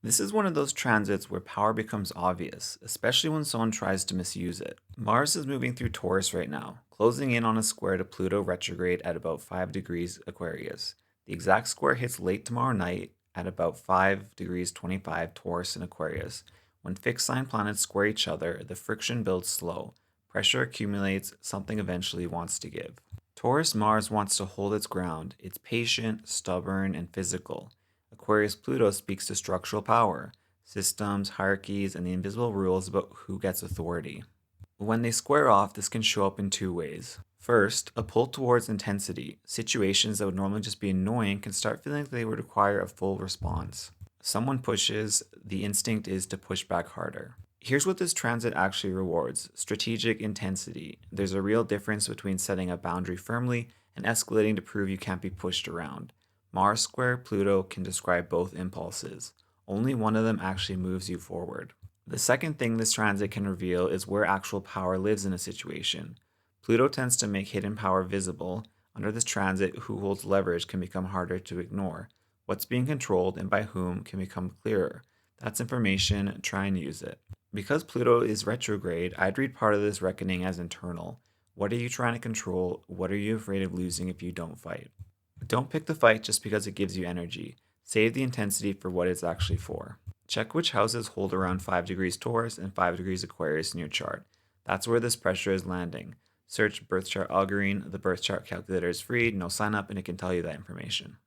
This is one of those transits where power becomes obvious, especially when someone tries to misuse it. Mars is moving through Taurus right now, closing in on a square to Pluto retrograde at about 5 degrees Aquarius. The exact square hits late tomorrow night at about 5 degrees 25 Taurus and Aquarius. When fixed sign planets square each other, the friction builds slow. Pressure accumulates, something eventually wants to give. Taurus Mars wants to hold its ground. It's patient, stubborn, and physical. Aquarius Pluto speaks to structural power, systems, hierarchies, and the invisible rules about who gets authority. When they square off, this can show up in two ways. First, a pull towards intensity. Situations that would normally just be annoying can start feeling like they would require a full response. Someone pushes, the instinct is to push back harder. Here's what this transit actually rewards: strategic intensity. There's a real difference between setting a boundary firmly and escalating to prove you can't be pushed around. Mars square Pluto can describe both impulses. Only one of them actually moves you forward. The second thing this transit can reveal is where actual power lives in a situation. Pluto tends to make hidden power visible. Under this transit, who holds leverage can become harder to ignore. What's being controlled and by whom can become clearer. That's information, try and use it. Because Pluto is retrograde, I'd read part of this reckoning as internal. What are you trying to control? What are you afraid of losing if you don't fight? Don't pick the fight just because it gives you energy. Save the intensity for what it's actually for. Check which houses hold around 5 degrees Taurus and 5 degrees Aquarius in your chart. That's where this pressure is landing. Search birth chart auguring. The birth chart calculator is free, no sign up, and it can tell you that information.